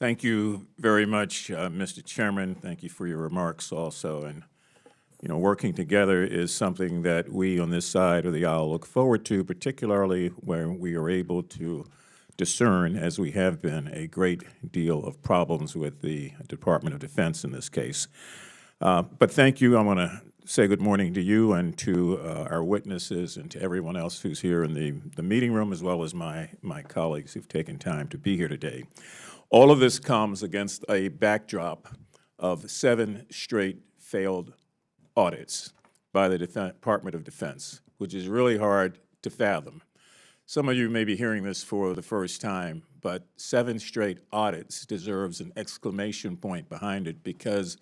Thank you very much, Mr. Chairman. Thank you for your remarks also. And, working together is something that we on this side of the aisle look forward to, particularly when we are able to discern, as we have been, a great deal of problems with the Department of Defense in this case. But thank you. I want to say good morning to you and to our witnesses and to everyone else who's here in the meeting room, as well as my colleagues who've taken time to be here today. All of this comes against a backdrop of 7 straight failed audits by the Department of Defense, which is really hard to fathom. Some of you may be hearing this for the first time, but 7 straight audits deserves an exclamation point behind it, because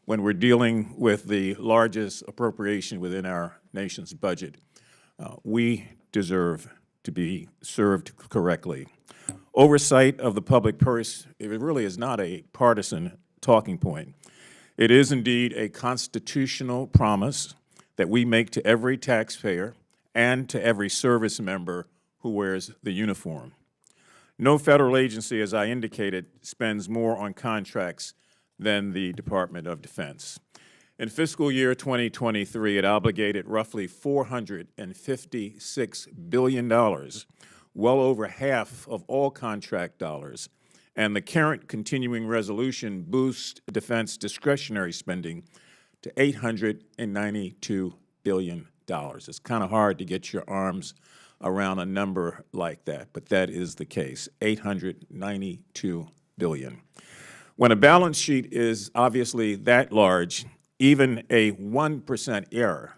when we're dealing with the largest appropriation within our nation's budget, we deserve to be served correctly. Oversight of the public purse, it really is not a partisan talking point. It is indeed a constitutional promise that we make to every taxpayer and to every service member who wears the uniform. No federal agency, as I indicated, spends more on contracts than the Department of Defense. In fiscal year 2023, it obligated roughly $456 billion, well over half of all contract dollars, and the current continuing resolution boosts defense discretionary spending to $892 billion. It's kind of hard to get your arms around a number like that, but that is the case, $892 billion. When a balance sheet is obviously that large, even a 1% error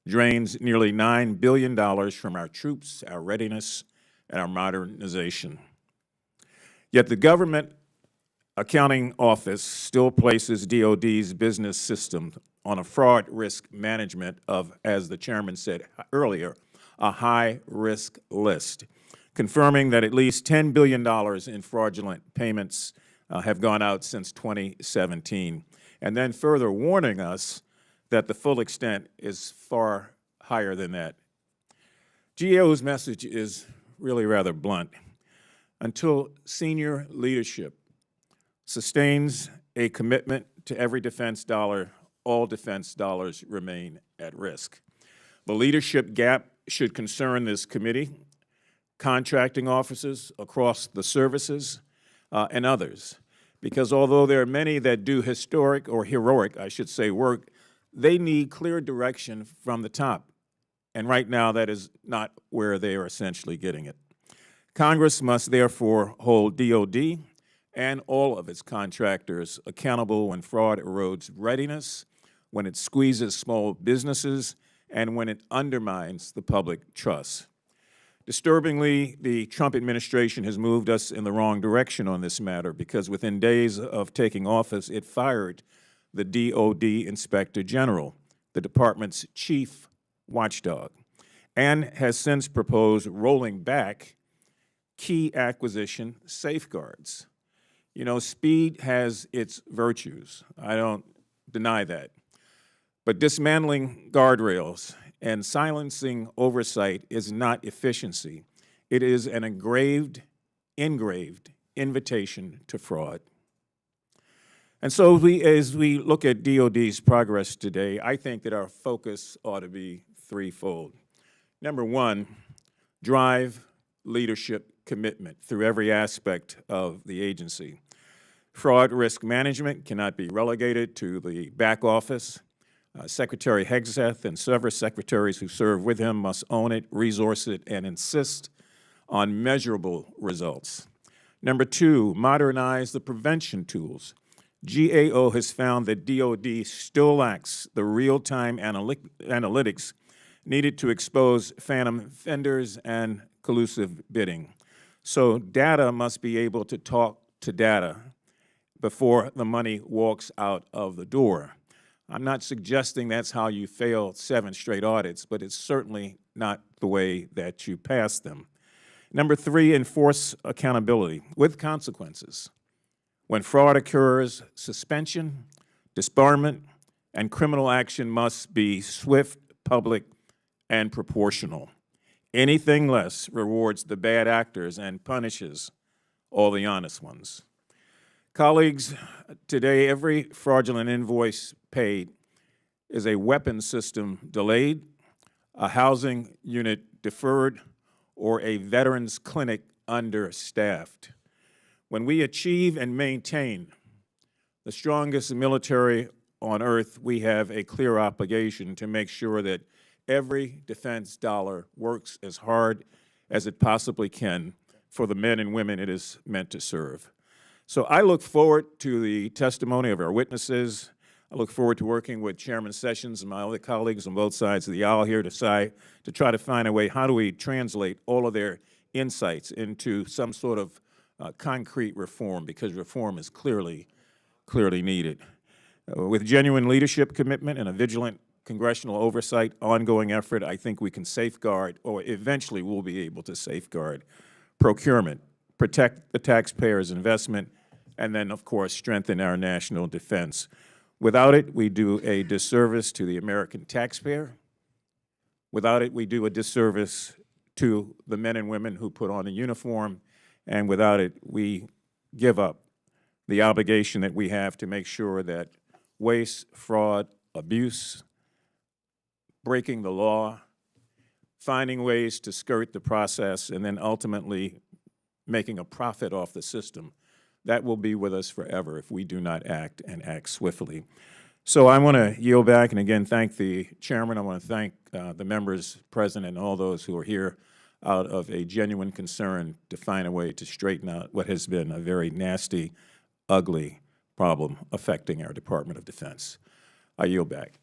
drains nearly $9 billion from our troops, our readiness, and our modernization. Yet the Government Accounting Office still places DoD's business system on a fraud risk management of, as the chairman said earlier, a high-risk list, confirming that at least $10 billion in fraudulent payments have gone out since 2017, and then further warning us that the full extent is far higher than that. GAO's message is really rather blunt. Until senior leadership sustains a commitment to every defense dollar, all defense dollars remain at risk. The leadership gap should concern this committee, contracting officers across the services, and others, because although there are many that do heroic, I should say, work, they need clear direction from the top. And right now, that is not where they are essentially getting it. Congress must therefore hold DoD and all of its contractors accountable when fraud erodes readiness, when it squeezes small businesses, and when it undermines the public trust. Disturbingly, the Trump administration has moved us in the wrong direction on this matter, because within days of taking office, it fired the DoD Inspector General, the department's chief watchdog, and has since proposed rolling back key acquisition safeguards. You know, speed has its virtues. I don't deny that. But dismantling guardrails and silencing oversight is not efficiency. It is an engraved invitation to fraud. And so as we look at DoD's progress today, I think that our focus ought to be threefold. Number one, drive leadership commitment through every aspect of the agency. Fraud risk management cannot be relegated to the back office. Secretary Hegseth and several secretaries who serve with him must own it, resource it, and insist on measurable results. Number two, modernize the prevention tools. GAO has found that DoD still lacks the real-time analytics needed to expose phantom vendors and collusive bidding. So data must be able to talk to data before the money walks out of the door. I'm not suggesting that's how you fail 7 straight audits, but it's certainly not the way that you pass them. Number three, enforce accountability with consequences. When fraud occurs, suspension, disbarment, and criminal action must be swift, public, and proportional. Anything less rewards the bad actors and punishes all the honest ones. Colleagues, today every fraudulent invoice paid is a weapons system delayed, a housing unit deferred, or a veterans clinic understaffed. When we achieve and maintain the strongest military on earth, we have a clear obligation to make sure that every defense dollar works as hard as it possibly can for the men and women it is meant to serve. So I look forward to the testimony of our witnesses. I look forward to working with Chairman Sessions and my other colleagues on both sides of the aisle here to try to find a way, how do we translate all of their insights into some sort of concrete reform, because reform is clearly needed. With genuine leadership commitment and a vigilant congressional oversight, ongoing effort, I think we can safeguard, or eventually we'll be able to safeguard, procurement, protect the taxpayer's investment, and then, of course, strengthen our national defense. Without it, we do a disservice to the American taxpayer. Without it, we do a disservice to the men and women who put on a uniform. And without it, we give up the obligation that we have to make sure that waste, fraud, abuse, breaking the law, finding ways to skirt the process, and then ultimately making a profit off the system, that will be with us forever if we do not act and act swiftly. So I want to yield back and again thank the chairman. I want to thank the members present and all those who are here out of a genuine concern to find a way to straighten out what has been a very nasty, ugly problem affecting our Department of Defense. I yield back.